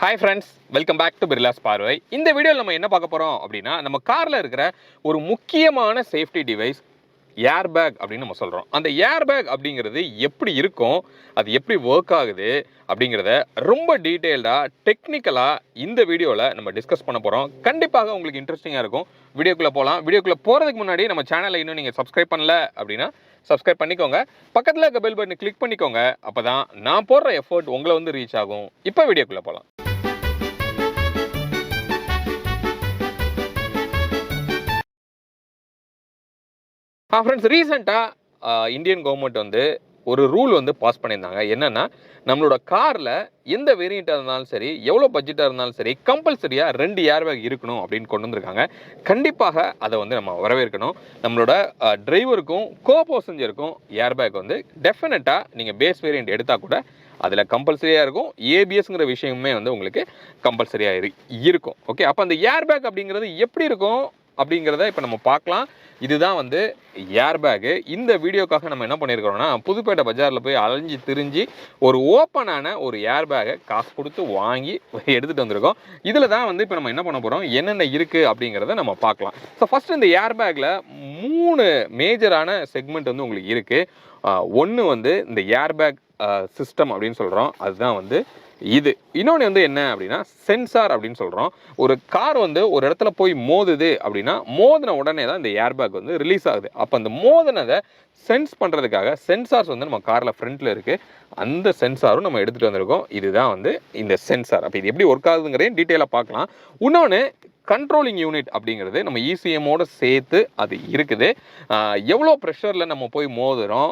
Hi friends, welcome back to Birlas Parvai. இந்த வீடியோல நம்ம என்ன பார்க்க போறோம் அப்படினா நம்ம கார்ல இருக்கிற ஒரு முக்கியமான சேஃப்டி டிவைஸ் Airbag அப்படினு நம்ம சொல்றோம். அந்த Airbag அப்படிங்கிறது எப்படி இருக்கும், அது எப்படி வர்க் ஆகுது அப்படிங்கறத ரொம்ப டீடைலா டெக்னிக்கலா இந்த வீடியோல நம்ம டிஸ்கஸ் பண்ண போறோம். கண்டிப்பாக உங்களுக்கு இன்ட்ரஸ்டிங்கா இருக்கும். வீடியோக்குள்ள போலாம். வீடியோக்குள்ள போறதுக்கு முன்னாடி நம்ம சேனலை இன்னும் நீங்க Subscribe பண்ணல அப்படினா Subscribe பண்ணிக்கோங்க. பக்கத்துல இருக்க பெல் பட்டனை கிளிக் பண்ணிக்கோங்க. அப்பதான் நான் போடுற எஃபோர்ட் உங்களை வந்து ரீச் ஆகும். இப்போ வீடியோக்குள்ள போலாம். ஃப்ரெண்ட்ஸ், ரீசெண்டாக இந்தியன் கவர்மெண்ட் வந்து ஒரு ரூல் வந்து பாஸ் பண்ணியிருந்தாங்க. என்னென்னா, நம்மளோட காரில் எந்த வேரியண்ட்டாக இருந்தாலும் சரி, எவ்வளோ பட்ஜெட்டாக இருந்தாலும் சரி, கம்பல்சரியாக 2 ஏர்பேக் இருக்கணும் அப்படின்னு கொண்டு வந்திருக்காங்க. கண்டிப்பாக அதை வந்து நம்ம வரவேற்கணும். நம்மளோட டிரைவருக்கும் கோ பேசஞ்சருக்கும் ஏர்பேக் வந்து டெஃபினட்டாக நீங்கள் பேஸ் வேரியண்ட் எடுத்தால் கூட அதில் கம்பல்சரியாக இருக்கும். ஏபிஎஸ்ங்கிற விஷயமே வந்து உங்களுக்கு கம்பல்சரியாக இருக்கும். ஓகே, அப்போ அந்த ஏர்பேக் அப்படிங்கிறது எப்படி இருக்கும் அப்படிங்கிறத இப்போ நம்ம பார்க்கலாம். இதுதான் வந்து ஏர்பேக்கு. இந்த வீடியோக்காக நம்ம என்ன பண்ணியிருக்கிறோம்னா, புதுப்பேட்டை பஜாரில் போய் அலைஞ்சி திரிஞ்சு ஒரு ஓப்பனான ஒரு ஏர்பேக்கை காசு கொடுத்து வாங்கி எடுத்துகிட்டு வந்திருக்கோம். இதில் தான் வந்து இப்போ நம்ம என்ன பண்ண போகிறோம், என்னென்ன இருக்குது அப்படிங்கிறத நம்ம பார்க்கலாம். ஸோ ஃபஸ்ட்டு இந்த ஏர்பேக்கில் 3 மேஜரான செக்மெண்ட் வந்து உங்களுக்கு இருக்குது. ஒன்று வந்து இந்த ஏர்பேக் சிஸ்டம் அப்படின்னு சொல்கிறோம். அதுதான் வந்து இது. இன்னொன்று வந்து என்ன அப்படின்னா சென்சார் அப்படின்னு சொல்கிறோம். ஒரு கார் வந்து ஒரு இடத்துல போய் மோதுது அப்படின்னா மோதின உடனே தான் இந்த ஏர்பேக் வந்து ரிலீஸ் ஆகுது. அப்போ அந்த மோதினதை சென்ஸ் பண்ணுறதுக்காக சென்சார்ஸ் வந்து நம்ம காரில் ஃப்ரண்ட்டில் இருக்குது. அந்த சென்சாரும் நம்ம எடுத்துகிட்டு வந்திருக்கோம். இதுதான் வந்து இந்த சென்சார். அப்போ இது எப்படி ஒர்க் ஆகுதுங்கிறதையும் டீட்டெயிலாக பார்க்கலாம். இன்னொன்று கண்ட்ரோலிங் யூனிட் அப்படிங்கிறது நம்ம இசிஎம்மோடு சேர்த்து அது இருக்குது. எவ்வளோ ப்ரெஷரில் நம்ம போய் மோதுறோம்,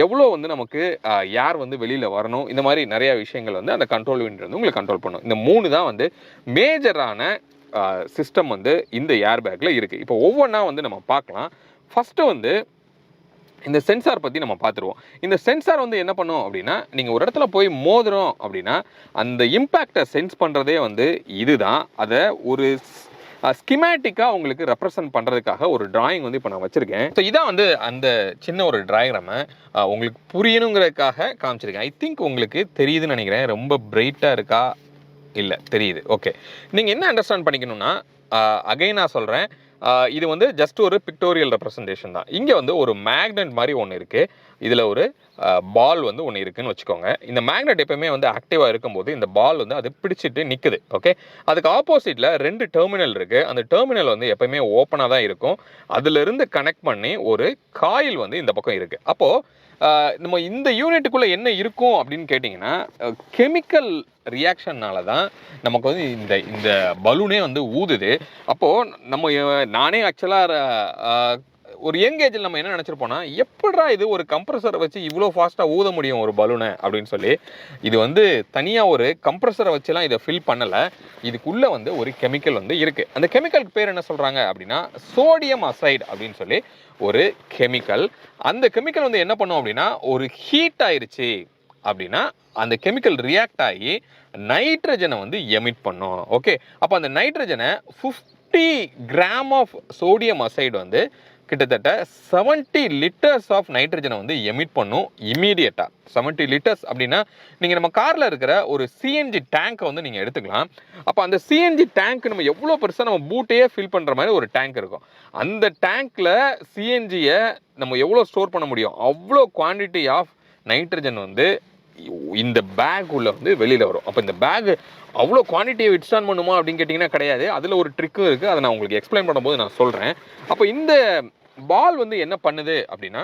எவ்வளோ வந்து நமக்கு யார் வந்து வெளியில் வரணும், இந்த மாதிரி நிறையா விஷயங்கள் வந்து அந்த கண்ட்ரோல் யூனிட் வந்து உங்களுக்கு கண்ட்ரோல் பண்ணும். இந்த 3 தான் வந்து மேஜரான சிஸ்டம் வந்து இந்த ஏர்பேக்கில் இருக்குது. இப்போ ஒவ்வொன்றா வந்து நம்ம பார்க்கலாம். ஃபஸ்ட்டு வந்து இந்த சென்சார் பற்றி நம்ம பார்த்துருவோம். இந்த சென்சார் வந்து என்ன பண்ணும் அப்படின்னா, நீங்கள் ஒரு இடத்துல போய் மோதுறோம் அப்படின்னா அந்த இம்பேக்டை சென்ஸ் பண்ணுறதே வந்து இதுதான். அதை ஒரு ஸ்கிமேட்டிக்காக உங்களுக்கு ரெப்ரசன்ட் பண்ணுறதுக்காக ஒரு டிராயிங் வந்து இப்போ நான் வச்சுருக்கேன். ஸோ இதான் வந்து அந்த சின்ன ஒரு டிராயிகிராமை உங்களுக்கு புரியணுங்கிறதுக்காக காமிச்சிருக்கேன். ஐ திங்க் உங்களுக்கு தெரியுதுன்னு நினைக்கிறேன். ரொம்ப பிரைட்டாக இருக்கா? இல்லை, தெரியுது. ஓகே, நீங்கள் என்ன அண்டர்ஸ்டாண்ட் பண்ணிக்கணும்னா, அகைன் நான் சொல்கிறேன், இது வந்து ஜஸ்ட் ஒரு பிக்டோரியல் ரெப்ரசன்டேஷன் தான். இங்கே வந்து ஒரு மேக்னெட் மாதிரி ஒன்று இருக்குது. இதில் ஒரு பால் வந்து ஒன்று இருக்குதுன்னு வச்சுக்கோங்க. இந்த மேக்னெட் எப்பவுமே வந்து ஆக்டிவாக இருக்கும்போது இந்த பால் வந்து அது பிடிச்சிட்டு நிற்குது. ஓகே, அதுக்கு ஆப்போசிட்டில் 2 டெர்மினல் இருக்குது. அந்த டெர்மினல் வந்து எப்பவுமே ஓப்பனாக தான் இருக்கும். அதிலிருந்து கனெக்ட் பண்ணி ஒரு காயில் வந்து இந்த பக்கம் இருக்குது. அப்போது நம்ம இந்த யூனிட்டுக்குள்ளே என்ன இருக்கும் அப்படின்னு கேட்டிங்கன்னா, கெமிக்கல் ரியாக்ஷன்னால தான் நமக்கு வந்து இந்த பலூனே வந்து ஊதுது. அப்போது நானே ஆக்சுவலாக ஒரு யங் ஏஜில் நம்ம என்ன நினச்சிருப்போம்னா, எப்படா இது ஒரு கம்ப்ரஸரை வச்சு இவ்வளோ ஃபாஸ்ட்டாக ஊத முடியும் ஒரு பலூனை அப்படின்னு சொல்லி. இது வந்து தனியாக ஒரு கம்ப்ரஸரை வச்சுலாம் இதை ஃபில் பண்ணலை. இதுக்குள்ளே வந்து ஒரு கெமிக்கல் வந்து இருக்குது. அந்த கெமிக்கலுக்கு பேர் என்ன சொல்கிறாங்க அப்படின்னா சோடியம் அசைடு அப்படின்னு சொல்லி ஒரு கெமிக்கல். அந்த கெமிக்கல் வந்து என்ன பண்ணும் அப்படின்னா, ஒரு ஹீட் ஆயிடுச்சு அப்படின்னா அந்த கெமிக்கல் ரியாக்ட் ஆகி நைட்ரஜனை வந்து எமிட் பண்ணும். ஓகே, அப்போ அந்த நைட்ரஜனை 50 கிராம் ஆஃப் சோடியம் அசைடு வந்து கிட்டத்தட்ட 70 லிட்டர்ஸ் ஆஃப் நைட்ரஜனை வந்து எமிட் பண்ணும் இமீடியட்டாக. 70 லிட்டர்ஸ் அப்படின்னா நீங்கள் நம்ம காரில் இருக்கிற ஒரு சிஎன்ஜி டேங்கை வந்து நீங்கள் எடுத்துக்கலாம். அப்போ அந்த சிஎன்ஜி டேங்க் நம்ம எவ்வளோ பெருசாக நம்ம பூட்டையே ஃபில் பண்ணுற மாதிரி ஒரு டேங்க் இருக்கும். அந்த டேங்க்கில் சிஎன்ஜியை நம்ம எவ்வளோ ஸ்டோர் பண்ண முடியும், அவ்வளோ குவான்டிட்டி ஆஃப் நைட்ரஜன் வந்து இந்த பேக் உள்ள வந்து வெளியில் வரும். அப்போ இந்த பேக் அவ்வளோ குவான்டிட்டியை விட்ஸ்டாண்ட் பண்ணுமா அப்படின்னு கேட்டிங்கன்னா கிடையாது. அதில் ஒரு ட்ரிக்கும் இருக்குது. அதை நான் உங்களுக்கு எக்ஸ்பிளைன் பண்ணும்போது நான் சொல்கிறேன். அப்போ இந்த பால் வந்து என்ன பண்ணுது அப்படின்னா,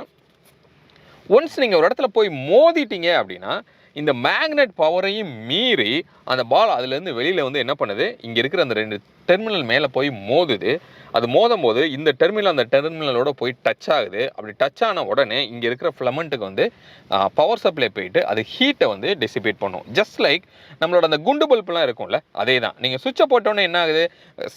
ஒன்ஸ் நீங்கள் ஒரு இடத்துல போய் மோதிட்டீங்க அப்படின்னா இந்த மேக்னெட் பவரையும் மீறி அந்த பால் அதுலேருந்து வெளியில் வந்து என்ன பண்ணுது, இங்கே இருக்கிற அந்த 2 டெர்மினல் மேலே போய் மோதுது. அது மோதும் போது இந்த டெர்மினல் அந்த டெர்மினலோட போய் டச் ஆகுது. அப்படி டச் ஆன உடனே இங்கே இருக்கிற ஃபிலமெண்ட்டுக்கு வந்து பவர் சப்ளை போயிட்டு அது ஹீட்டை வந்து டிசிபேட் பண்ணும். ஜஸ்ட் லைக் நம்மளோட அந்த குண்டு பல்பெலாம் இருக்கும்ல, அதே தான். நீங்கள் சுவிட்சை போட்டோன்னே என்ன ஆகுது,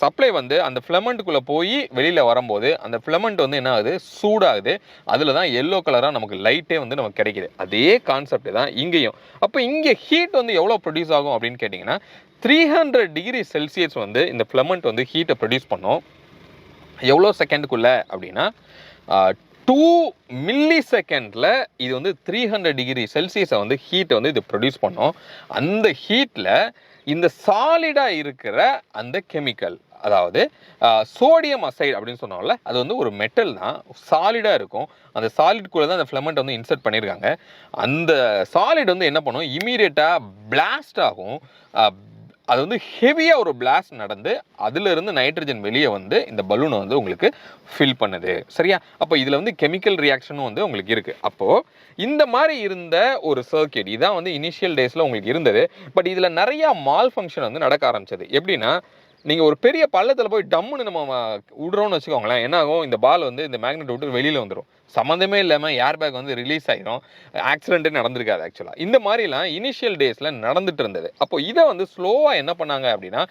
சப்ளை வந்து அந்த ஃபிலமெண்ட்டுக்குள்ளே போய் வெளியில் வரும்போது அந்த ஃபிலமெண்ட் வந்து என்ன ஆகுது, சூடாகுது. அதில் தான் எல்லோ கலராக நமக்கு லைட்டே வந்து நமக்கு கிடைக்கிது. அதே கான்செப்ட் தான் இங்கேயும். அப்போ இங்கே ஹீட் வந்து எவ்வளோ ப்ரொடியூஸ் ஆகும் அப்படின்னு கேட்டிங்கன்னா 300 டிகிரி செல்சியஸ் வந்து இந்த ஃபிலமெண்ட் வந்து ஹீட்டை ப்ரொடியூஸ் பண்ணும். எவ்வளோ செகண்டுக்குள்ளே அப்படின்னா 2 மில்லி செகண்டில் இது வந்து 300 டிகிரி செல்சியஸை வந்து ஹீட்டை வந்து இது ப்ரொடியூஸ் பண்ணும். அந்த ஹீட்டில் இந்த சாலிடாக இருக்கிற அந்த கெமிக்கல், அதாவது சோடியம் அசைடு அப்படின்னு சொன்னோம்ல, அது வந்து ஒரு மெட்டல் தான், சாலிடாக இருக்கும். அந்த சாலிட்குள்ளே தான் அந்த ஃபிலமெண்ட் வந்து இன்சர்ட் பண்ணியிருக்காங்க. அந்த சாலிட் வந்து என்ன பண்ணும், இமீடியட்டாக பிளாஸ்ட் ஆகும். அது வந்து ஹெவியாக ஒரு பிளாஸ்ட் நடந்து அதிலிருந்து நைட்ரஜன் வெளியே வந்து இந்த பலூனை வந்து உங்களுக்கு ஃபில் பண்ணுது. சரியா? அப்போ இதில் வந்து கெமிக்கல் ரியாக்ஷனும் வந்து உங்களுக்கு இருக்குது. அப்போது இந்த மாதிரி இருந்த ஒரு சர்க்கியூட் இதான் வந்து இனிஷியல் டேஸில் உங்களுக்கு இருந்தது. பட் இதில் நிறையா மால் ஃபங்க்ஷன் வந்து நடக்க ஆரம்பிச்சது. எப்படின்னா, நீங்கள் ஒரு பெரிய பள்ளத்தில் போய் டம்முன்னு நம்ம விடுறோன்னு வச்சுக்கோங்களேன், என்ன ஆகும், இந்த பால் வந்து இந்த மேக்னெட் விட்டு வெளியில் வந்துடும். சம்மந்தமே இல்லாமல் ஏர்பேக் வந்து ரிலீஸ் ஆகிரும். ஆக்சிடென்ட்டே நடந்திருக்காது ஆக்சுவலாக. இந்த மாதிரிலாம் இனிஷியல் டேஸில் நடந்துட்டு இருந்தது. அப்போ இதை வந்து ஸ்லோவாக என்ன பண்ணாங்க அப்படின்னா,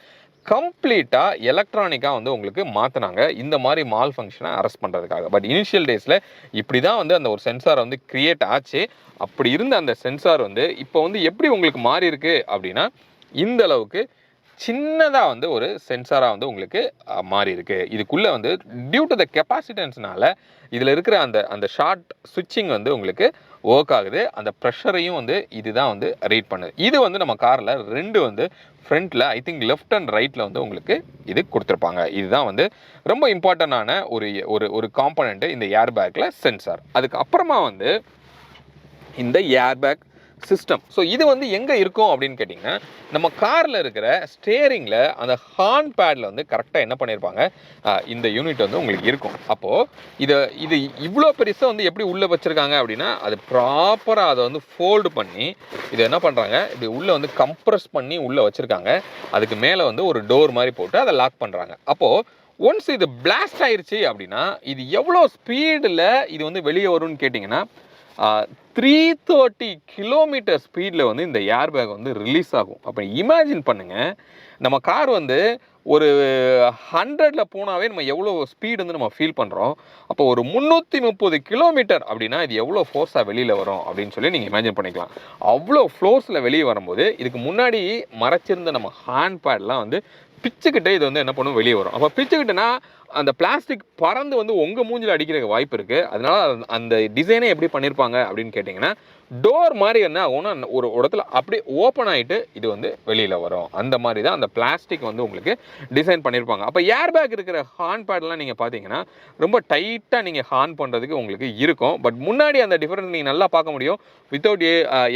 கம்ப்ளீட்டாக எலக்ட்ரானிக்காக வந்து உங்களுக்கு மாற்றினாங்க, இந்த மாதிரி மால் ஃபங்க்ஷனை அரெஸ்ட் பண்ணுறதுக்காக. பட் இனிஷியல் டேஸில் இப்படி தான் வந்து அந்த ஒரு சென்சார் வந்து கிரியேட் ஆச்சு. அப்படி இருந்த அந்த சென்சார் வந்து இப்போ வந்து எப்படி உங்களுக்கு மாறி இருக்கு அப்படின்னா, இந்த அளவுக்கு சின்னதாக வந்து ஒரு சென்சாராக வந்து உங்களுக்கு மாறி இருக்கு. இதுக்குள்ளே வந்து டியூ டு த கெப்பாசிட்டன்ஸ்னால இதில் இருக்கிற அந்த ஷார்ட் ஸ்விட்சிங் வந்து உங்களுக்கு ஒர்க் ஆகுது. அந்த ப்ரெஷரையும் வந்து இதுதான் வந்து ரீட் பண்ணுது. இது வந்து நம்ம காரில் ரெண்டு வந்து ஃப்ரண்ட்டில் ஐ திங்க் லெஃப்ட் அண்ட் ரைட்டில் வந்து உங்களுக்கு இது கொடுத்துருப்பாங்க. இதுதான் வந்து ரொம்ப இம்பார்ட்டண்டான ஒரு காம்பனண்ட்டு இந்த ஏர்பேக்கில் சென்சார். அதுக்கு அப்புறமா வந்து இந்த ஏர்பேக் சிஸ்டம். ஸோ இது வந்து எங்கே இருக்கும் அப்படின்னு கேட்டிங்கன்னா, நம்ம காரில் இருக்கிற ஸ்டேரிங்கில் அந்த ஹார்ன் பேடில் வந்து கரெக்டாக என்ன பண்ணியிருப்பாங்க, இந்த யூனிட் வந்து உங்களுக்கு இருக்கும். அப்போது இது இவ்வளோ பெருசாக வந்து எப்படி உள்ளே வச்சுருக்காங்க அப்படின்னா, அது ப்ராப்பராக அதை வந்து ஃபோல்டு பண்ணி இதை என்ன பண்ணுறாங்க, இப்படி உள்ளே வந்து கம்ப்ரஸ் பண்ணி உள்ளே வச்சுருக்காங்க. அதுக்கு மேலே வந்து ஒரு டோர் மாதிரி போட்டு அதை லாக் பண்ணுறாங்க. அப்போது ஒன்ஸ் இது பிளாஸ்ட் ஆயிடுச்சு அப்படின்னா, இது எவ்வளோ ஸ்பீடில் இது வந்து வெளியே வரும்னு கேட்டிங்கன்னா, 330 கிலோமீட்டர் ஸ்பீடில் வந்து இந்த ஏர்பேக் வந்து ரிலீஸ் ஆகும். அப்போ இமேஜின் பண்ணுங்கள், நம்ம கார் வந்து ஒரு 100ல் போனாவே நம்ம எவ்வளோ ஸ்பீடு வந்து நம்ம ஃபீல் பண்ணுறோம். அப்போ ஒரு 330 கிலோமீட்டர் அப்படின்னா இது எவ்வளோ ஃபோர்ஸாக வெளியில் வரும் அப்படின்னு சொல்லி நீங்கள் இமேஜின் பண்ணிக்கலாம். அவ்வளோ ஃப்ளோர்ஸில் வெளியே வரும்போது இதுக்கு முன்னாடி மறைச்சிருந்த நம்ம ஹேண்ட் பேட்லாம் வந்து பிச்சுக்கிட்டே இது வந்து என்ன பண்ணும், வெளியே வரும். அப்போ பிச்சுக்கிட்டேன்னா அந்த பிளாஸ்டிக் பறந்து வந்து உங்கள் மூஞ்சில் அடிக்கிறதுக்கு வாய்ப்பு இருக்குது. அதனால் அந்த டிசைனே எப்படி பண்ணியிருப்பாங்க அப்படின்னு கேட்டிங்கன்னா, டோர் மாதிரி என்ன ஆகும்னா ஒரு இடத்துல அப்படியே ஓப்பன் ஆகிட்டு இது வந்து வெளியில் வரும். அந்த மாதிரி தான் அந்த பிளாஸ்டிக் வந்து உங்களுக்கு டிசைன் பண்ணியிருப்பாங்க. அப்போ ஏர்பேக் இருக்கிற ஹார்ன் பேட்லாம் நீங்கள் பார்த்தீங்கன்னா ரொம்ப டைட்டாக நீங்கள் ஹார்ன் பண்ணுறதுக்கு உங்களுக்கு இருக்கும். பட் முன்னாடி அந்த டிஃபரன்ஸ் நீங்கள் நல்லா பார்க்க முடியும், வித்தவுட்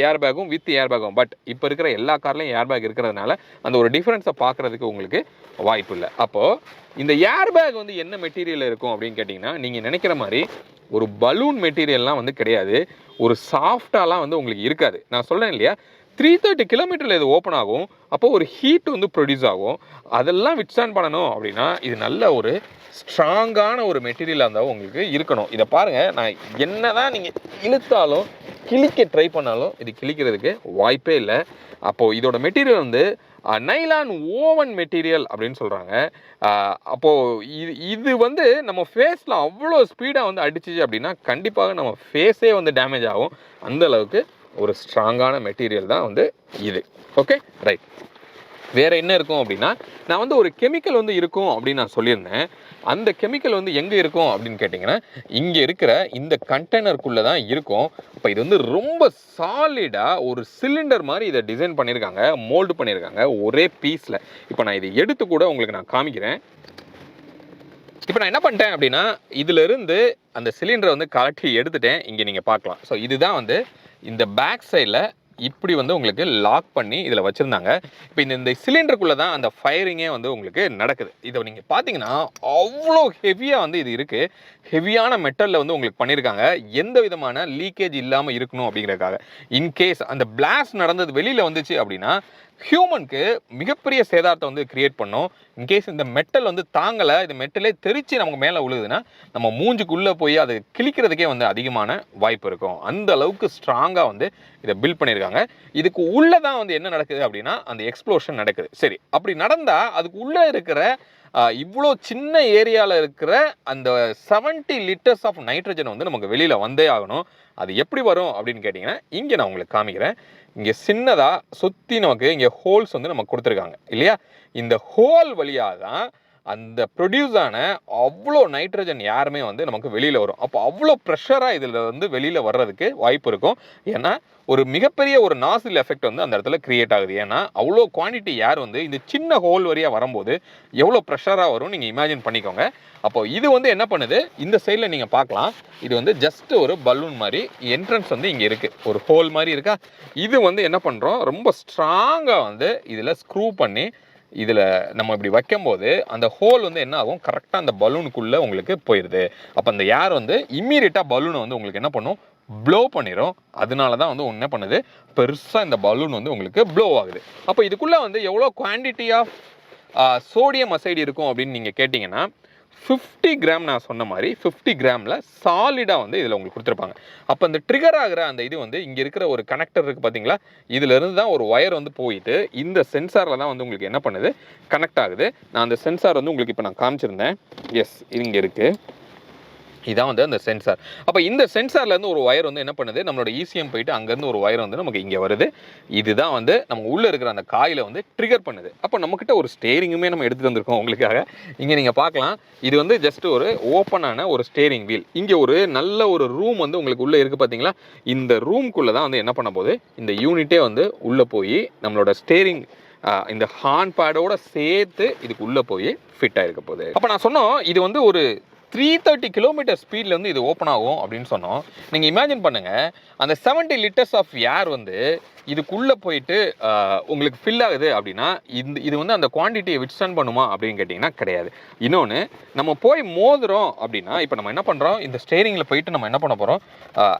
ஏர்பேக்கும் வித் ஏர்பேக்கும். பட் இப்போ இருக்கிற எல்லா கார்லையும் ஏர்பேக் இருக்கிறதுனால அந்த ஒரு டிஃபரன்ஸை பார்க்குறதுக்கு உங்களுக்கு வாய்ப்பு இல்லை. அப்போது இந்த ஏர்பேக் வந்து என்ன மெட்டீரியல் இருக்கும் அப்படின்னு கேட்டிங்கன்னா, நீங்கள் நினைக்கிற மாதிரி ஒரு பலூன் மெட்டீரியல்லாம் வந்து கிடையாது, ஒரு சாஃப்டாலாம் வந்து உங்களுக்கு இருக்காது. நான் சொல்கிறேன் இல்லையா, 330 கிலோமீட்டரில் இது ஓப்பன் ஆகும். அப்போது ஒரு ஹீட் வந்து ப்ரொடியூஸ் ஆகும். அதெல்லாம் விட்ஸ்டாண்ட் பண்ணணும் அப்படின்னா இது நல்ல ஒரு ஸ்ட்ராங்கான ஒரு மெட்டீரியலாக இருந்தால் உங்களுக்கு இருக்கணும். இதை பாருங்கள், நான் என்ன தான் நீங்கள் இழுத்தாலும் கிழிக்க ட்ரை பண்ணாலும் இது கிழிக்கிறதுக்கு வாய்ப்பே இல்லை. அப்போது இதோட மெட்டீரியல் வந்து நைலான் ஓவன் மெட்டீரியல் அப்படின்னு சொல்கிறாங்க. அப்போது இது வந்து நம்ம ஃபேஸில் அவ்வளோ ஸ்பீடாக வந்து அடிச்சிச்சு அப்படின்னா கண்டிப்பாக நம்ம ஃபேஸே வந்து டேமேஜ் ஆகும். அந்தளவுக்கு ஒரு ஸ்ட்ராங்கான மெட்டீரியல் தான் வந்து இது. Okay, right. வேறு என்ன இருக்கும் அப்படின்னா, நான் வந்து ஒரு கெமிக்கல் வந்து இருக்கும் அப்படின்னு நான் சொல்லியிருந்தேன். அந்த கெமிக்கல் வந்து எங்கே இருக்கும் அப்படின்னு கேட்டிங்கன்னா, இங்கே இருக்கிற இந்த கண்டெய்னருக்குள்ளே தான் இருக்கும். இப்போ இது வந்து ரொம்ப சாலிடாக ஒரு சிலிண்டர் மாதிரி இதை டிசைன் பண்ணியிருக்காங்க, மோல்டு பண்ணியிருக்காங்க ஒரே பீஸில். இப்போ நான் இதை எடுத்து கூட உங்களுக்கு நான் காமிக்கிறேன். இப்போ நான் என்ன பண்ணிட்டேன் அப்படின்னா, இதிலிருந்து அந்த சிலிண்டரை வந்து கலட்டி எடுத்துட்டேன். இங்கே நீங்கள் பார்க்கலாம். ஸோ இதுதான் வந்து இந்த பேக் சைடில் இப்படி வந்து உங்களுக்கு லாக் பண்ணி இதில் வச்சுருந்தாங்க. இப்போ இந்த சிலிண்டருக்குள்ளே தான் அந்த ஃபயரிங்கே வந்து உங்களுக்கு நடக்குது. இதை நீங்கள் பார்த்தீங்கன்னா அவ்வளோ ஹெவியாக வந்து இது இருக்குது. ஹெவியான மெட்டலில் வந்து உங்களுக்கு பண்ணியிருக்காங்க, எந்த விதமான லீக்கேஜ் இல்லாமல் இருக்கணும் அப்படிங்கிறதுக்காக. இன்கேஸ் அந்த பிளாஸ்ட் நடந்தது வெளியில் வந்துச்சு அப்படின்னா ஹியூமனுக்கு மிகப்பெரிய சேதாரத்தை வந்து கிரியேட் பண்ணும். இன்கேஸ் இந்த மெட்டல் வந்து தாங்கலை, இந்த மெட்டலே தெரிச்சு நமக்கு மேலே விழுகுதுன்னா நம்ம மூஞ்சுக்குள்ளே போய் அதை கிழிக்கிறதுக்கே வந்து அதிகமான வாய்ப்பு இருக்கும். அந்த அளவுக்கு ஸ்ட்ராங்காக வந்து இதை பில்ட் பண்ணியிருக்காங்க. இதுக்கு உள்ளே தான் வந்து என்ன நடக்குது அப்படின்னா அந்த எக்ஸ்ப்ளோஷன் நடக்குது. சரி, அப்படி நடந்தால் அதுக்கு உள்ளே இருக்கிற இவ்வளோ சின்ன ஏரியாவில் இருக்கிற அந்த 70 லிட்டர்ஸ் ஆஃப் நைட்ரஜன் வந்து நமக்கு வெளியில் வந்தே ஆகணும். அது எப்படி வரும் அப்படின்னு கேட்டிங்கன்னா, இங்கே நான் உங்களுக்கு காமிக்கிறேன். இங்கே சின்னதாக சுற்றி நமக்கு இங்கே ஹோல்ஸ் வந்து நமக்கு கொடுத்துருக்காங்க இல்லையா, இந்த ஹோல் வழியாக தான் அந்த ப்ரொடியூஸ் ஆன அவ்வளோ நைட்ரஜன் யாருமே வந்து நமக்கு வெளியில் வரும். அப்போ அவ்வளோ ப்ரெஷராக இதில் வந்து வெளியில் வர்றதுக்கு வாய்ப்பு இருக்கும். ஏன்னா ஒரு மிகப்பெரிய ஒரு நாசில் எஃபெக்ட் வந்து அந்த இடத்துல கிரியேட் ஆகுது. ஏன்னா அவ்வளோ குவான்டிட்டி ஏர் வந்து இந்த சின்ன ஹோல் வழியாக வரும்போது எவ்வளோ ப்ரெஷராக வரும் நீங்கள் இமேஜின் பண்ணிக்கோங்க. அப்போ இது வந்து என்ன பண்ணுது, இந்த சைடில் நீங்கள் பார்க்கலாம், இது வந்து ஜஸ்ட் ஒரு பலூன் மாதிரி என்ட்ரன்ஸ் வந்து இங்கே இருக்குது, ஒரு ஹோல் மாதிரி இருக்கா. இது வந்து என்ன பண்ணுறோம், ரொம்ப ஸ்ட்ராங்காக வந்து இதில் ஸ்க்ரூ பண்ணி இதில் நம்ம இப்படி வைக்கும்போது அந்த ஹோல் வந்து என்ன ஆகும், கரெக்டாக அந்த பலூனுக்குள்ளே உங்களுக்கு போயிடுது. அப்போ அந்த ஏர் வந்து இம்மீடியட்டாக பலூனை வந்து உங்களுக்கு என்ன பண்ணும், ப்ளோ பண்ணிடும். அதனால தான் வந்து என்ன பண்ணுது, பெருசாக இந்த பலூன் வந்து உங்களுக்கு ப்ளோ ஆகுது. அப்போ இதுக்குள்ளே வந்து எவ்வளோ குவான்டிட்டி ஆஃப் சோடியம் அசைடு இருக்கும் அப்படின்னு நீங்கள் கேட்டிங்கன்னா 50 கிராம், நான் சொன்ன மாதிரி 50 கிராமில் சாலிடாக வந்து இதில் உங்களுக்கு கொடுத்துருப்பாங்க. அப்போ இந்த ட்ரிகர் ஆகிற அந்த இது வந்து இங்கே இருக்கிற ஒரு கனெக்டர் இருக்குது பார்த்தீங்களா, இதிலிருந்து தான் ஒரு ஒயர் வந்து போயிட்டு இந்த சென்சாரில் தான் வந்து உங்களுக்கு என்ன பண்ணுது, கனெக்ட் ஆகுது. நான் அந்த சென்சார் வந்து உங்களுக்கு இப்போ நான் காமிச்சிருந்தேன். எஸ், இங்கே இருக்குது, இதான் வந்து அந்த சென்சார். அப்போ இந்த சென்சார்லேருந்து ஒரு ஒயர் வந்து என்ன பண்ணுது, நம்மளோட இசிஎம் போயிட்டு அங்கேருந்து ஒரு ஒயர் வந்து நமக்கு இங்கே வருது. இதுதான் வந்து நம்ம உள்ளே இருக்கிற அந்த காயில் வந்து ட்ரிகர் பண்ணுது. அப்போ நம்மக்கிட்ட ஒரு ஸ்டேரிங்குமே நம்ம எடுத்துகிட்டு வந்திருக்கோம் உங்களுக்காக. இங்கே நீங்கள் பார்க்கலாம், இது வந்து ஜஸ்ட் ஒரு ஓப்பனான ஒரு ஸ்டேரிங் வீல். இங்கே ஒரு நல்ல ஒரு ரூம் வந்து உங்களுக்கு உள்ளே இருக்குது பார்த்தீங்களா. இந்த ரூம்குள்ளே தான் வந்து என்ன பண்ண போகுது, இந்த யூனிட்டே வந்து உள்ளே போய் நம்மளோட ஸ்டேரிங் இந்த ஹார்ன் பேடோட சேர்த்து இதுக்கு உள்ளே போய் ஃபிட் ஆகிருக்க போகுது. அப்போ நான் சொன்னோம், இது வந்து ஒரு 330 கிலோமீட்டர் ஸ்பீடில் வந்து இது ஓப்பன் ஆகும் அப்படின்னு சொன்னோம். நீங்கள் இமேஜின் பண்ணுங்கள், அந்த 70 லிட்டர்ஸ் ஆஃப் ஏர் வந்து இதுக்குள்ளே போயிட்டு உங்களுக்கு ஃபில் ஆகுது அப்படின்னா இது வந்து அந்த குவான்டிட்டியை விட்ஸ்டாண்ட் பண்ணுமா அப்படின்னு கேட்டிங்கன்னா கிடையாது. இன்னொன்று, நம்ம போய் மோதுறோம் அப்படின்னா, இப்போ நம்ம என்ன பண்ணுறோம், இந்த ஸ்டேரிங்கில் போயிட்டு நம்ம என்ன பண்ண போகிறோம்,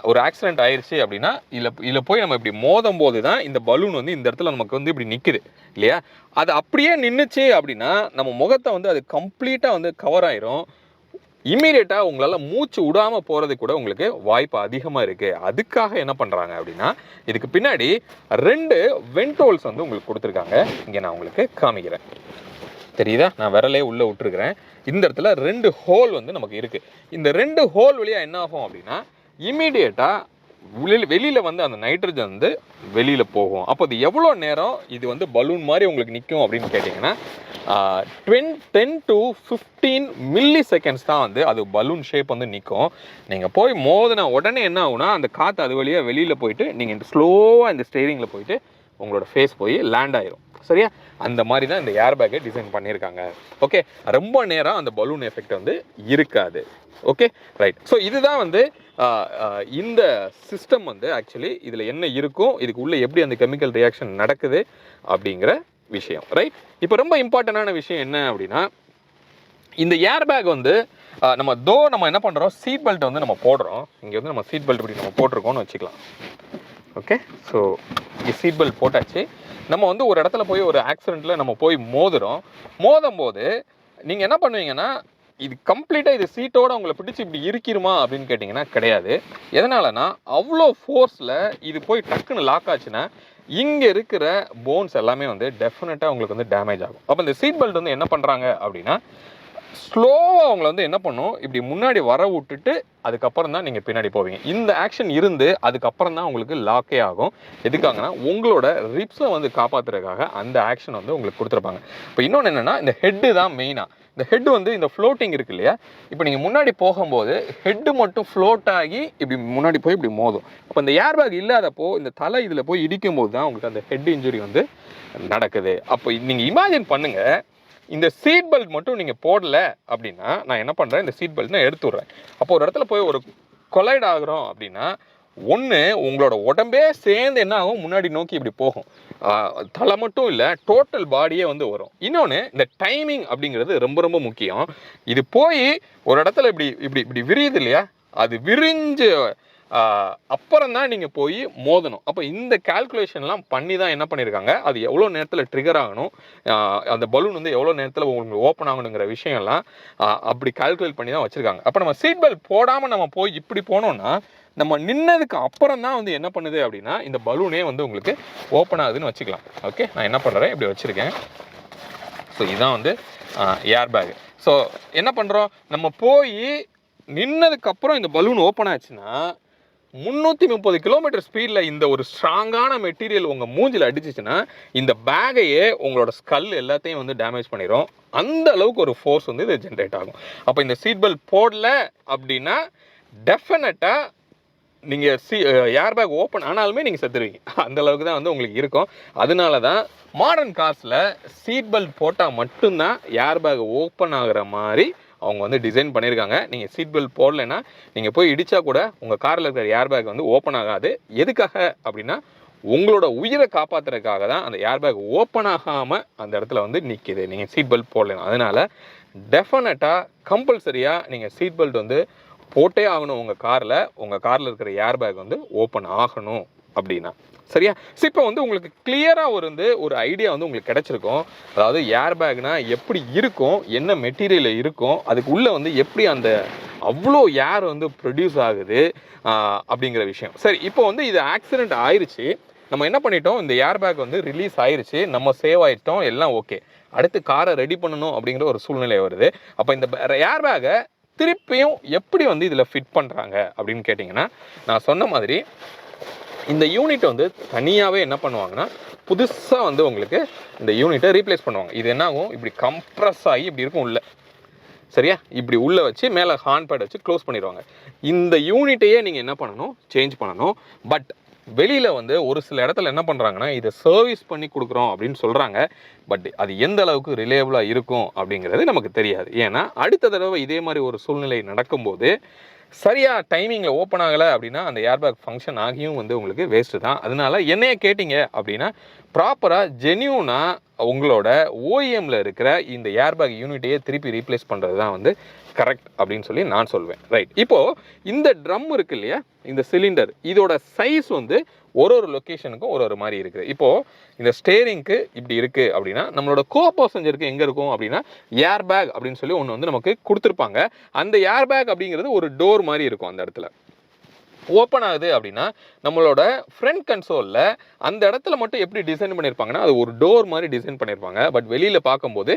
ஒரு ஆக்சிடென்ட் ஆயிடுச்சு அப்படின்னா இதில் போய் நம்ம இப்படி மோதும் போது தான் இந்த பலூன் வந்து இந்த இடத்துல நமக்கு வந்து இப்படி நிற்குது இல்லையா. அது அப்படியே நின்றுச்சு அப்படின்னா நம்ம முகத்தை வந்து அது கம்ப்ளீட்டாக வந்து கவர் ஆயிரும். இம்மீடியட்டாக உங்களால் மூச்சு விடாமல் போகிறது கூட உங்களுக்கு வாய்ப்பு அதிகமாக இருக்குது. அதுக்காக என்ன பண்ணுறாங்க அப்படின்னா, இதுக்கு பின்னாடி 2 வென்ட்ரோல்ஸ் வந்து உங்களுக்கு கொடுத்துருக்காங்க. இங்கே நான் உங்களுக்கு காமிக்கிறேன், தெரியுதா, நான் விரலே உள்ளே விட்டுருக்கிறேன். இந்த இடத்துல 2 ஹோல் வந்து நமக்கு இருக்குது. இந்த 2 ஹோல் வழியாக என்ன ஆகும் அப்படின்னா, இம்மீடியட்டாக வெளியில் வந்து அந்த நைட்ரஜன் வந்து வெளியில் போகும். அப்போ அது எவ்வளோ நேரம் இது வந்து பலூன் மாதிரி உங்களுக்கு நிற்கும் அப்படின்னு கேட்டிங்கன்னா 10 to 15 மில்லி செகண்ட்ஸ் தான் வந்து அது பலூன் ஷேப் வந்து நிற்கும். நீங்கள் போய் மோதின உடனே என்ன ஆகுனா, அந்த காற்று அது வழியாக வெளியில் போயிட்டு நீங்கள் ஸ்லோவாக இந்த ஸ்டேரிங்கில் போயிட்டு உங்களோட ஃபேஸ் போய் லேண்ட் ஆயிரும். சரியா, அந்த மாதிரி தான் இந்த ஏர் பேக்கை டிசைன் பண்ணியிருக்காங்க. ஓகே, ரொம்ப நேரம் அந்த பலூன் எஃபெக்ட் வந்து இருக்காது. Okay, right. ஸோ இதுதான் வந்து இந்த சிஸ்டம் வந்து ஆக்சுவலி இதில் என்ன இருக்கும், இதுக்கு உள்ளே எப்படி அந்த கெமிக்கல் ரியாக்ஷன் நடக்குது அப்படிங்கிற விஷயம். ரைட், இப்போ ரொம்ப இம்பார்ட்டண்டான விஷயம் என்ன அப்படின்னா, இந்த ஏர் பேக் வந்து நம்ம என்ன பண்ணுறோம், சீட் பெல்ட் வந்து நம்ம போடுறோம். இங்கே வந்து நம்ம சீட் பெல்ட் இப்படி நம்ம போட்டிருக்கோம்னு வச்சுக்கலாம். ஓகே, ஸோ இங்கே சீட் பெல்ட் போட்டாச்சு. நம்ம வந்து ஒரு இடத்துல போய் ஒரு ஆக்சிடெண்ட்டில் நம்ம போய் மோதும் போது நீங்கள் என்ன பண்ணுவீங்கன்னா, இது கம்ப்ளீட்டாக இது சீட்டோடு உங்களை பிடிச்சி இப்படி இருக்கிருமா அப்படின்னு கேட்டிங்கன்னா கிடையாது. எதனாலனா, அவ்வளோ ஃபோர்ஸில் இது போய் டக்குன்னு லாக் ஆச்சுன்னா இங்கே இருக்கிற போன்ஸ் எல்லாமே வந்து டெஃபினட்டாக உங்களுக்கு வந்து டேமேஜ் ஆகும். அப்போ இந்த சீட் பெல்ட் வந்து என்ன பண்ணுறாங்க அப்படின்னா, ஸ்லோவாக அவங்கள வந்து என்ன பண்ணும், இப்படி முன்னாடி வர விட்டுட்டு அதுக்கப்புறம் தான் நீங்கள் பின்னாடி போவீங்க. இந்த ஆக்ஷன் இருந்து அதுக்கப்புறம் தான் உங்களுக்கு லாக்கே ஆகும். எதுக்காகனா, உங்களோட ரிப்ஸை வந்து காப்பாற்றுறதுக்காக அந்த ஆக்ஷன் வந்து உங்களுக்கு கொடுத்துருப்பாங்க. இப்போ இன்னொன்று என்னென்னா, இந்த ஹெட்டு தான் மெயினாக. இந்த ஹெட் வந்து இந்த ஃப்ளோட்டிங் இருக்கு இல்லையா, இப்போ நீங்கள் முன்னாடி போகும்போது ஹெட்டு மட்டும் ஃப்ளோட் ஆகி இப்படி முன்னாடி போய் இப்படி மோதும். அப்போ இந்த ஏர் பேக் இல்லாதப்போ இந்த தலை இதில் போய் இடிக்கும் போது தான் உங்களுக்கு அந்த ஹெட் இன்ஜுரி வந்து நடக்குது. அப்போ நீங்கள் இமேஜின் பண்ணுங்கள், இந்த சீட் பெல்ட் மட்டும் நீங்கள் போடல அப்படின்னா, நான் என்ன பண்ணுறேன், இந்த சீட் பெல்ட் நான் எடுத்துடுறேன். அப்போ ஒரு இடத்துல போய் ஒரு கொலைட் ஆகுறோம் அப்படின்னா, ஒன்று உங்களோட உடம்பே சேர்ந்து என்ன ஆகும், முன்னாடி நோக்கி இப்படி போகும். தலை மட்டும் இல்லை, டோட்டல் பாடியே வந்து வரும். இன்னொன்று, இந்த டைமிங் அப்படிங்கிறது ரொம்ப ரொம்ப முக்கியம். இது போய் ஒரு இடத்துல இப்படி இப்படி இப்படி விரியுது இல்லையா, அது விரிஞ்சு அப்புறம் தான் நீங்கள் போய் மோதணும். அப்போ இந்த கால்குலேஷன்லாம் பண்ணி தான் என்ன பண்ணியிருக்காங்க, அது எவ்வளோ நேரத்தில் ட்ரிகர் ஆகணும், அந்த பலூன் வந்து எவ்வளோ நேரத்தில் உங்களுக்கு ஓப்பன் ஆகணுங்கிற விஷயம்லாம் அப்படி கால்குலேட் பண்ணி தான் வச்சுருக்காங்க. அப்போ நம்ம சீட் பெல்ட் போடாமல் நம்ம போய் இப்படி போனோம்னா, நம்ம நின்னதுக்கு அப்புறம் தான் வந்து என்ன பண்ணுது அப்படின்னா, இந்த பலூனே வந்து உங்களுக்கு ஓப்பன் ஆகுதுன்னு வச்சுக்கலாம். ஓகே, நான் என்ன பண்ணுறேன், இப்படி வச்சுருக்கேன். ஸோ இதுதான் வந்து ஏர் பேக். ஸோ என்ன பண்ணுறோம், நம்ம போய் நின்னதுக்கப்புறம் இந்த பலூன் ஓப்பன் ஆச்சுன்னா 330 கிலோமீட்டர் ஸ்பீடில் இந்த ஒரு ஸ்ட்ராங்கான மெட்டீரியல் உங்கள் மூஞ்சில் அடிச்சிச்சுன்னா இந்த பேகையே உங்களோட ஸ்கல் எல்லாத்தையும் வந்து டேமேஜ் பண்ணிடும். அந்த அளவுக்கு ஒரு ஃபோர்ஸ் வந்து இது ஜென்ரேட் ஆகும். அப்போ இந்த சீட் பெல்ட் போடல அப்படின்னா டெஃபினட்டாக நீங்கள் ஏர்பேக் ஓப்பன் ஆனாலுமே நீங்கள் செத்துருவீங்க. அந்த அளவுக்கு தான் வந்து உங்களுக்கு இருக்கும். அதனால தான் மாடர்ன் கார்ஸில் சீட் பெல்ட் போட்டால் மட்டும்தான் ஏர்பேக் ஓப்பன் ஆகிற மாதிரி அவங்க வந்து டிசைன் பண்ணியிருக்காங்க. நீங்கள் சீட் பெல்ட் போடலைன்னா நீங்கள் போய் இடித்தா கூட உங்கள் காரில் இருக்கிற ஏர்பேக் வந்து ஓப்பன் ஆகாது. எதுக்காக அப்படின்னா உங்களோட உயிரை காப்பாற்றுறதுக்காக தான் அந்த ஏர்பேக் ஓப்பன் ஆகாமல் அந்த இடத்துல வந்து நிற்கிது நீங்கள் சீட் பெல்ட் போடலைன்னா. அதனால் டெஃபினட்டாக கம்பல்சரியாக நீங்கள் சீட் பெல்ட் வந்து போட்டே ஆகணும். உங்கள் காரில் இருக்கிற ஏர்பேக் வந்து ஓப்பன் ஆகணும் அப்படின்னா. சரியா? ஸோ இப்போ வந்து உங்களுக்கு கிளியராக ஒரு ஐடியா வந்து உங்களுக்கு கிடச்சிருக்கும். அதாவது ஏர்பேக்னா எப்படி இருக்கும், என்ன மெட்டீரியல் இருக்கும், அதுக்கு உள்ளே வந்து எப்படி அந்த அவ்வளோ ஏர் வந்து ப்ரொடியூஸ் ஆகுது அப்படிங்கிற விஷயம். சரி, இப்போ வந்து இது ஆக்சிடெண்ட் ஆயிடுச்சு, நம்ம என்ன பண்ணிட்டோம், இந்த ஏர்பேக் வந்து ரிலீஸ் ஆயிடுச்சு, நம்ம சேவ் ஆகிட்டோம், எல்லாம் ஓகே. அடுத்து காரை ரெடி பண்ணணும் அப்படிங்கிற ஒரு சூழ்நிலை வருது. அப்போ இந்த ஏர்பேக்கை திருப்பியும் எப்படி வந்து இதில் ஃபிட் பண்ணுறாங்க அப்படின்னு கேட்டிங்கன்னா, நான் சொன்ன மாதிரி இந்த யூனிட் வந்து தனியாகவே என்ன பண்ணுவாங்கன்னா புதுசாக வந்து உங்களுக்கு இந்த யூனிட்டை ரீப்ளேஸ் பண்ணுவாங்க. இது என்ன ஆகும், இப்படி கம்ப்ரஸ் ஆகி இப்படி இருக்கும் உள்ள. சரியா? இப்படி உள்ளே வச்சு மேலே ஹார்ன் பேட் வச்சு க்ளோஸ் பண்ணிடுவாங்க. இந்த யூனிட்டையே நீங்கள் என்ன பண்ணணும், சேஞ்ச் பண்ணணும். பட் வெளியில் வந்து ஒரு சில இடத்துல என்ன பண்ணுறாங்கன்னா இதை சர்வீஸ் பண்ணி கொடுக்குறோம் அப்படின்னு சொல்கிறாங்க. பட் அது எந்த அளவுக்கு ரிலேபிளாக இருக்கும் அப்படிங்கிறது நமக்கு தெரியாது. ஏன்னா அடுத்த தடவை இதே மாதிரி ஒரு சூழ்நிலை நடக்கும்போது சரியாக டைமிங்கில் ஓப்பன் ஆகலை அப்படின்னா அந்த ஏர்பேக் ஃபங்க்ஷன் ஆகியும் வந்து உங்களுக்கு வேஸ்ட்டு தான். அதனால என்னைய கேட்டிங்க அப்படின்னா ப்ராப்பராக ஜென்யூனாக உங்களோட ஓஇஎம்மில் இருக்கிற இந்த ஏர்பேக் யூனிட்டையே திருப்பி ரீப்ளேஸ் பண்ணுறது தான் வந்து கரெக்ட் அப்படின்னு சொல்லி நான் சொல்வேன். ரைட், இப்போது இந்த ட்ரம் இருக்கு இல்லையா, இந்த சிலிண்டர், இதோட சைஸ் வந்து ஒரு லொக்கேஷனுக்கும் ஒரு மாதிரி இருக்குது. இப்போது இந்த ஸ்டேரிங்க்கு இப்படி இருக்குது அப்படின்னா நம்மளோட கோ பேசஞ்சருக்கு எங்கே இருக்கும் அப்படின்னா ஏர்பேக் அப்படின்னு சொல்லி ஒன்று வந்து நமக்கு கொடுத்துருப்பாங்க. அந்த ஏர்பேக் அப்படிங்கிறது ஒரு டோர் மாதிரி இருக்கும். அந்த இடத்துல ஓப்பன் ஆகுது அப்படின்னா நம்மளோட ஃப்ரண்ட் கன்சோலில் அந்த இடத்துல மட்டும் எப்படி டிசைன் பண்ணியிருப்பாங்கன்னா அது ஒரு டோர் மாதிரி டிசைன் பண்ணியிருப்பாங்க. பட் வெளியில் பார்க்கும்போது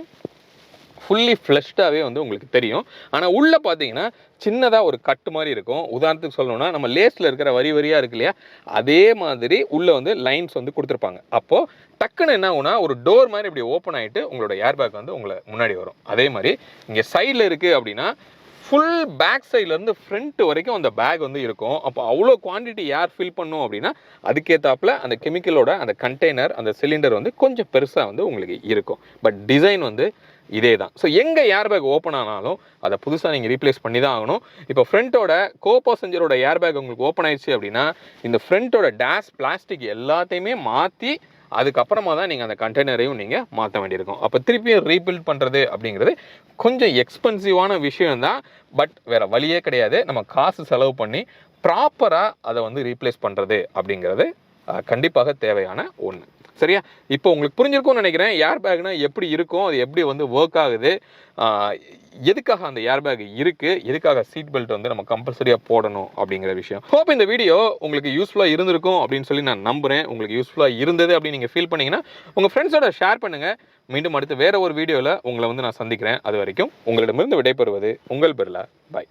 ஃபுல்லி ஃப்ளஷ்டாகவே வந்து உங்களுக்கு தெரியும். ஆனால் உள்ளே பார்த்தீங்கன்னா சின்னதாக ஒரு கட்டு மாதிரி இருக்கும். உதாரணத்துக்கு சொல்லணும்னா நம்ம லேஸில் இருக்கிற வரியாக இருக்கு இல்லையா, அதே மாதிரி உள்ளே வந்து லைன்ஸ் வந்து கொடுத்துருப்பாங்க. அப்போது டக்குன்னு என்ன ஆகுனா ஒரு டோர் மாதிரி இப்படி ஓப்பன் ஆகிட்டு உங்களோட ஏர்பேக் வந்து உங்களை முன்னாடி வரும். அதே மாதிரி இங்கே சைடில் இருக்குது அப்படின்னா ஃபுல் பேக் சைட்லேருந்து ஃப்ரண்ட் வரைக்கும் அந்த பேக் வந்து இருக்கும். அப்போ அவ்வளோ குவான்டிட்டி ஏர் ஃபில் பண்ணும் அப்படின்னா அதுக்கேற்றாப்புல அந்த கெமிக்கலோட அந்த கண்டெய்னர், அந்த சிலிண்டர் வந்து கொஞ்சம் பெருசாக வந்து உங்களுக்கு இருக்கும். பட் டிசைன் வந்து இதே தான். ஸோ எங்கே ஏர்பேக் ஓப்பன் ஆனாலும் அதை புதுசாக நீங்கள் ரீப்ளேஸ் பண்ணி தான் ஆகணும். இப்போ ஃப்ரண்ட்டோட கோ பேசஞ்சரோட ஏர்பேக் உங்களுக்கு ஓப்பன் ஆயிடுச்சு அப்படின்னா இந்த ஃப்ரண்ட்டோட டேஷ் பிளாஸ்டிக் எல்லாத்தையுமே மாற்றி அதுக்கப்புறமா தான் நீங்கள் அந்த கண்டெய்னரையும் நீங்கள் மாற்ற வேண்டியிருக்கும். அப்போ திருப்பியும் ரீபில்ட் பண்ணுறது அப்படிங்கிறது கொஞ்சம் எக்ஸ்பென்சிவான விஷயம்தான். பட் வேறு வழியே கிடையாது. நம்ம காசு செலவு பண்ணி ப்ராப்பராக அதை வந்து ரீப்ளேஸ் பண்ணுறது அப்படிங்கிறது கண்டிப்பாக தேவையான ஒன்று. சரியா? இப்போ உங்களுக்கு புரிஞ்சிருக்கும்னு நினைக்கிறேன். ஏர்பேக்னா எப்படி இருக்கும், அது எப்படி வந்து ஒர்க் ஆகுது, எதுக்காக அந்த ஏர்பேக் இருக்குது, எதுக்காக சீட் பெல்ட் வந்து நம்ம கம்பல்சரியாக போடணும் அப்படிங்கிற விஷயம். ஹோப் இந்த வீடியோ உங்களுக்கு யூஸ்ஃபுல்லாக இருந்திருக்கும் அப்படின்னு சொல்லி நான் நம்புகிறேன். உங்களுக்கு யூஸ்ஃபுல்லாக இருந்தது அப்படின்னு நீங்கள் ஃபீல் பண்ணிங்கன்னா உங்கள் ஃப்ரெண்ட்ஸோட ஷேர் பண்ணுங்கள். மீண்டும் அடுத்து வேறு ஒரு வீடியோவில் உங்களை வந்து நான் சந்திக்கிறேன். அது வரைக்கும் உங்களிடமிருந்து விடைபெறுவது உங்கள் பிர்லா. பாய்.